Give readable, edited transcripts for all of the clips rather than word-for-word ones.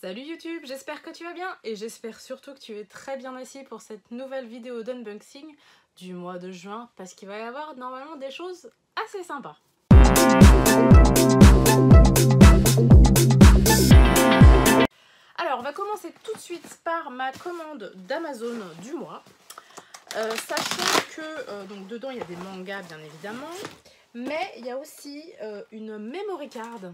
Salut YouTube, j'espère que tu vas bien et j'espère surtout que tu es très bien assis pour cette nouvelle vidéo d'unboxing du mois de juin parce qu'il va y avoir normalement des choses assez sympas. Alors on va commencer tout de suite par ma commande d'Amazon du mois. Sachant que donc dedans il y a des mangas bien évidemment, mais il y a aussi une memory card.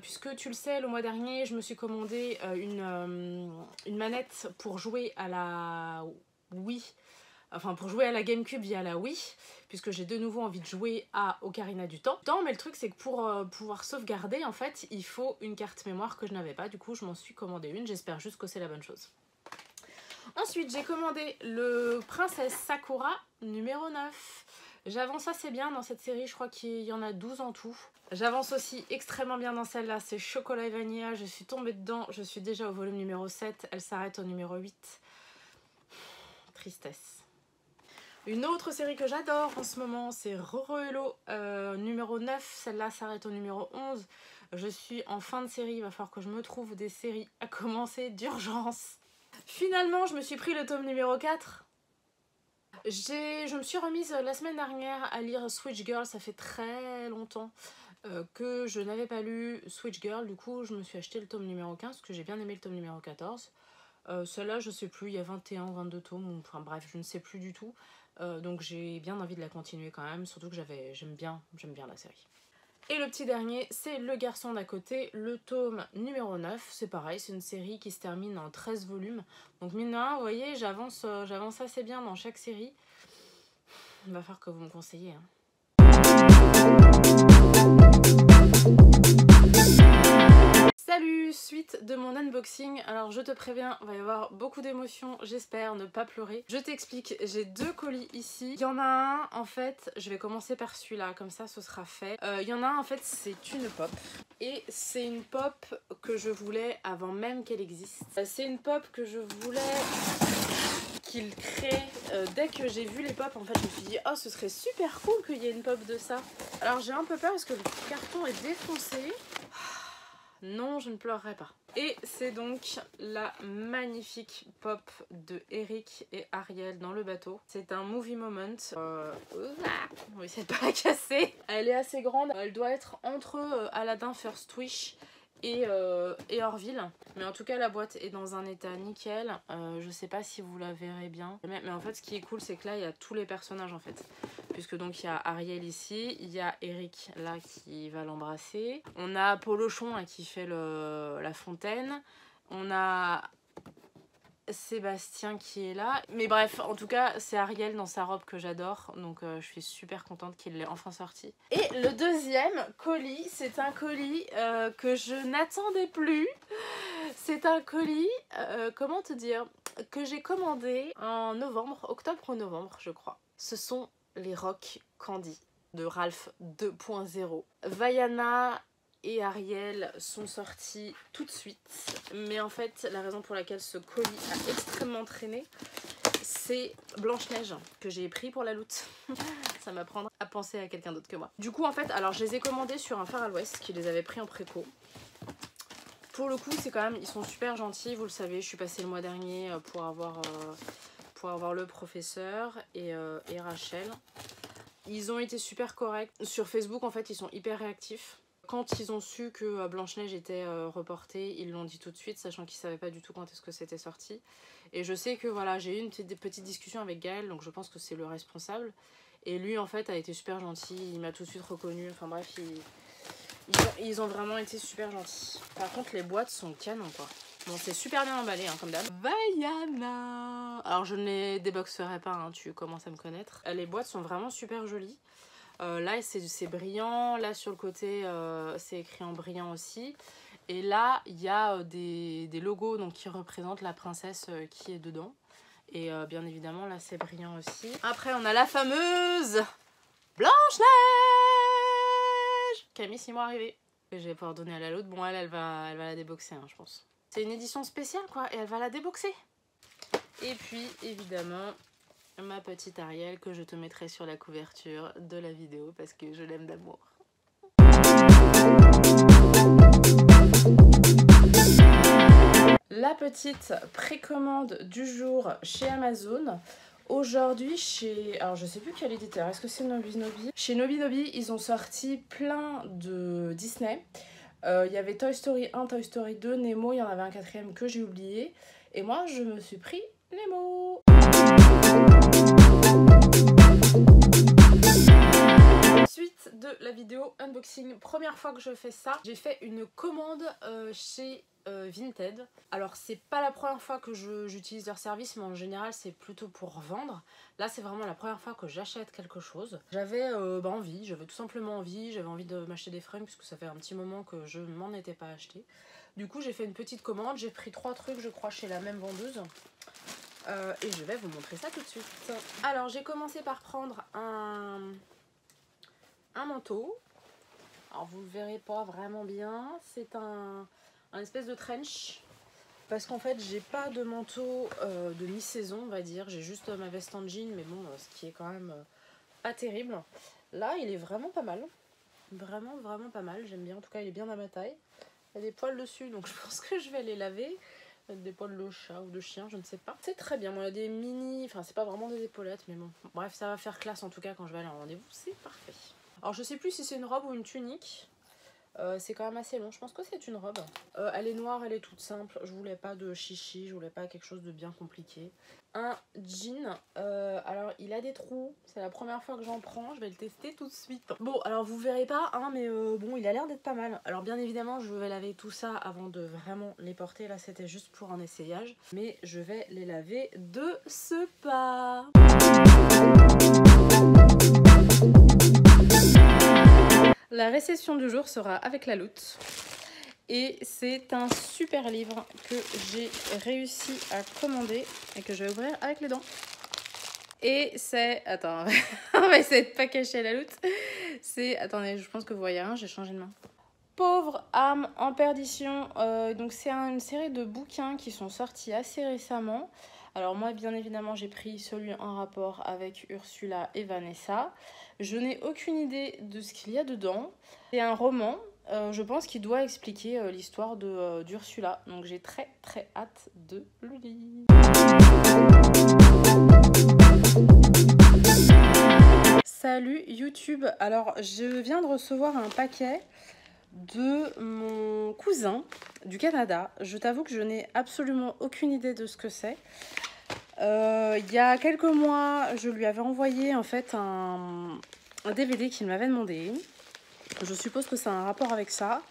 Puisque tu le sais, le mois dernier, je me suis commandé une manette pour jouer à la Wii, enfin pour jouer à la GameCube via la Wii, puisque j'ai de nouveau envie de jouer à Ocarina du Temps. Mais le truc, c'est que pour pouvoir sauvegarder, en fait, il faut une carte mémoire que je n'avais pas. Du coup, je m'en suis commandé une. J'espère juste que c'est la bonne chose. Ensuite, j'ai commandé le Princesse Sakura numéro 9. J'avance assez bien dans cette série, je crois qu'il y en a 12 en tout. J'avance aussi extrêmement bien dans celle-là, c'est Chocolat et Vanilla, je suis tombée dedans, je suis déjà au volume numéro 7, elle s'arrête au numéro 8. Tristesse. Une autre série que j'adore en ce moment, c'est Roro Hello, numéro 9, celle-là s'arrête au numéro 11. Je suis en fin de série, il va falloir que je me trouve des séries à commencer d'urgence. Finalement, je me suis pris le tome numéro 4. Je me suis remise la semaine dernière à lire Switch Girl, ça fait très longtemps que je n'avais pas lu Switch Girl, du coup je me suis acheté le tome numéro 15 parce que j'ai bien aimé le tome numéro 14. Celle-là je sais plus, il y a 21 ou 22 tomes, enfin bref je ne sais plus du tout, donc j'ai bien envie de la continuer quand même, surtout que j'aime bien la série. Et le petit dernier, c'est Le Garçon d'à côté, le tome numéro 9. C'est pareil, c'est une série qui se termine en 13 volumes. Donc mine de rien, vous voyez, j'avance assez bien dans chaque série. Il va falloir que vous me conseillez. Salut, suite de mon unboxing. Alors je te préviens, il va y avoir beaucoup d'émotions, j'espère ne pas pleurer. Je t'explique, j'ai deux colis ici. Il y en a un, en fait, je vais commencer par celui-là, comme ça ce sera fait. Il y en a un, en fait, c'est une pop. Et c'est une pop que je voulais avant même qu'elle existe. C'est une pop que je voulais qu'il crée. Dès que j'ai vu les pop, en fait, je me suis dit, oh, ce serait super cool qu'il y ait une pop de ça. Alors j'ai un peu peur parce que le carton est défoncé. Non, je ne pleurerai pas. Et c'est donc la magnifique pop de Eric et Ariel dans le bateau. C'est un movie moment. On va essayer de pas la casser. Elle est assez grande. Elle doit être entre Aladdin First Wish et Orville. Mais en tout cas, la boîte est dans un état nickel. Je sais pas si vous la verrez bien. Mais en fait, ce qui est cool, c'est que là, il y a tous les personnages en fait. Puisque donc il y a Ariel ici, il y a Eric là qui va l'embrasser. On a Polochon là, qui fait la fontaine. On a Sébastien qui est là. Mais bref, en tout cas, c'est Ariel dans sa robe que j'adore. Donc je suis super contente qu'il l'ait enfin sorti. Et le deuxième colis, c'est un colis que je n'attendais plus. C'est un colis, comment te dire, que j'ai commandé en novembre, octobre-novembre je crois. Ce sont les Rock Candy de Ralph 2.0. Vaiana et Ariel sont sortis tout de suite, mais en fait la raison pour laquelle ce colis a extrêmement traîné, c'est Blanche-Neige que j'ai pris pour la loot. Ça m'apprendra à penser à quelqu'un d'autre que moi. Du coup en fait, alors je les ai commandés sur un Far à l'Ouest qui les avait pris en préco. Pour le coup c'est quand même, ils sont super gentils, vous le savez, je suis passée le mois dernier pour avoir le professeur et Rachel. Ils ont été super corrects. Sur Facebook, en fait, ils sont hyper réactifs. Quand ils ont su que Blanche-Neige était reportée, ils l'ont dit tout de suite, sachant qu'ils ne savaient pas du tout quand est-ce que c'était sorti. Et je sais que voilà, j'ai eu une petite discussion avec Gaël, donc je pense que c'est le responsable. Et lui, en fait, a été super gentil, il m'a tout de suite reconnu. Enfin bref, ils ont vraiment été super gentils. Par contre, les boîtes sont canon, quoi. Bon, c'est super bien emballé, hein, comme d'hab. Vaiana. Alors, je ne les déboxerai pas, hein, tu commences à me connaître. Les boîtes sont vraiment super jolies. Là, c'est brillant. Là, sur le côté, c'est écrit en brillant aussi. Et là, il y a des logos donc, qui représentent la princesse qui est dedans. Et bien évidemment, là, c'est brillant aussi. Après, on a la fameuse Blanche-Neige qui a mis 6 mois à arriver. Que je vais pouvoir donner à la l'autre. Bon, elle va la déboxer, hein, je pense. C'est une édition spéciale quoi, et elle va la déboxer. Et puis évidemment ma petite Ariel que je te mettrai sur la couverture de la vidéo parce que je l'aime d'amour. La petite précommande du jour chez Amazon. Aujourd'hui chez... Alors je sais plus quel éditeur, est-ce que c'est Nobinobi? Chez Nobinobi, ils ont sorti plein de Disney. Il y avait Toy Story 1, Toy Story 2, Nemo, il y en avait un quatrième que j'ai oublié. Et moi je me suis pris Nemo. Suite de la vidéo unboxing, première fois que je fais ça, j'ai fait une commande chez Vinted. Alors c'est pas la première fois que j'utilise leur service, mais en général c'est plutôt pour vendre. Là c'est vraiment la première fois que j'achète quelque chose. J'avais envie, j'avais tout simplement envie, j'avais envie de m'acheter des fringues puisque ça fait un petit moment que je m'en étais pas acheté. Du coup j'ai fait une petite commande, j'ai pris 3 trucs je crois chez la même vendeuse. Et je vais vous montrer ça tout de suite. Alors j'ai commencé par prendre un manteau. Alors vous le verrez pas vraiment bien, c'est un espèce de trench. Parce qu'en fait j'ai pas de manteau de mi-saison on va dire. J'ai juste ma veste en jean mais bon ce qui est quand même pas terrible. Là il est vraiment pas mal. Vraiment pas mal, j'aime bien. En tout cas il est bien à ma taille. Il y a des poils dessus donc je pense que je vais les laver. Des poils de chat ou de chien, je ne sais pas. C'est très bien, bon, il y a des mini, enfin c'est pas vraiment des épaulettes mais bon. Bref ça va faire classe en tout cas quand je vais aller en rendez-vous, c'est parfait. Alors je sais plus si c'est une robe ou une tunique. C'est quand même assez long, je pense que c'est une robe. Elle est noire, elle est toute simple. Je voulais pas de chichi, je voulais pas quelque chose de bien compliqué. Un jean, alors il a des trous, c'est la première fois que j'en prends, je vais le tester tout de suite. Bon alors vous verrez pas, hein, mais bon il a l'air d'être pas mal. Alors bien évidemment je vais laver tout ça avant de vraiment les porter, là c'était juste pour un essayage. Mais je vais les laver de ce pas. La récession du jour sera avec la Loot. Et c'est un super livre que j'ai réussi à commander et que je vais ouvrir avec les dents. Et c'est... Attends, on va essayer de pas cacher la Loot. C'est... Attendez, je pense que vous voyez rien, j'ai changé de main. Pauvre âme en perdition. Donc c'est une série de bouquins qui sont sortis assez récemment. Alors moi bien évidemment j'ai pris celui en rapport avec Ursula et Vanessa. Je n'ai aucune idée de ce qu'il y a dedans. C'est un roman, je pense qu'il doit expliquer l'histoire d'Ursula. Donc j'ai très hâte de le lire. Salut YouTube, alors je viens de recevoir un paquet de mon cousin du Canada. Je t'avoue que je n'ai absolument aucune idée de ce que c'est. Il y a quelques mois, je lui avais envoyé en fait un DVD qu'il m'avait demandé. Je suppose que c'est un rapport avec ça,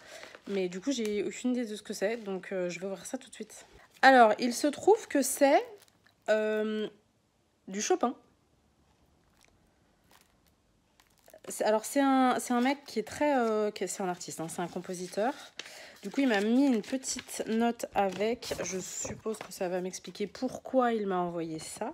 mais du coup j'ai aucune idée de ce que c'est, donc je vais ouvrir ça tout de suite. Alors, il se trouve que c'est du Chopin. Alors c'est un mec qui est très... c'est un artiste, hein, c'est un compositeur. Du coup il m'a mis une petite note avec. Je suppose que ça va m'expliquer pourquoi il m'a envoyé ça.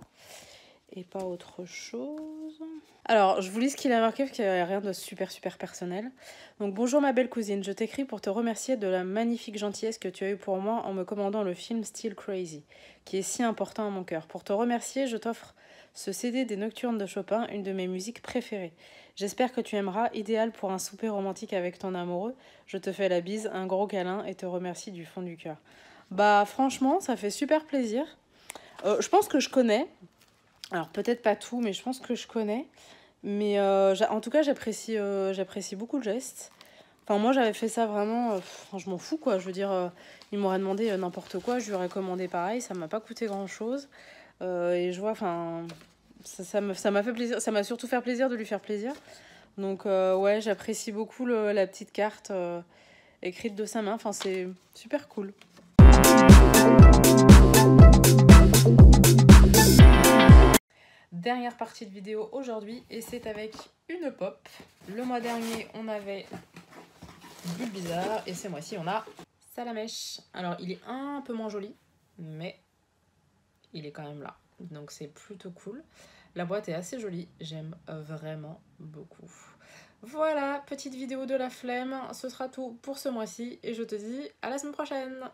Et pas autre chose. Alors je vous lis ce qu'il a marqué parce qu'il n'y a rien de super personnel. Donc bonjour ma belle cousine, je t'écris pour te remercier de la magnifique gentillesse que tu as eue pour moi en me commandant le film Still Crazy, qui est si important à mon cœur. Pour te remercier, je t'offre ce CD des Nocturnes de Chopin, une de mes musiques préférées. J'espère que tu aimeras, idéal pour un souper romantique avec ton amoureux. Je te fais la bise, un gros câlin et te remercie du fond du cœur. Bah franchement, ça fait super plaisir. Je pense que je connais. Alors peut-être pas tout, mais je pense que je connais. Mais en tout cas, j'apprécie beaucoup le geste. Enfin, moi, j'avais fait ça vraiment... je m'en fous, quoi. Je veux dire, il m'aurait demandé n'importe quoi. Je lui aurais commandé pareil. Ça m'a pas coûté grand-chose. Et je vois, enfin... Ça m'a fait plaisir. Ça m'a surtout fait plaisir de lui faire plaisir. Donc, ouais, j'apprécie beaucoup la petite carte écrite de sa main. Enfin, c'est super cool. Dernière partie de vidéo aujourd'hui et c'est avec une pop. Le mois dernier on avait Bulbizarre et ce mois-ci on a Salamèche. Alors il est un peu moins joli mais il est quand même là, donc c'est plutôt cool. La boîte est assez jolie, j'aime vraiment beaucoup. Voilà, petite vidéo de la flemme, ce sera tout pour ce mois-ci et je te dis à la semaine prochaine.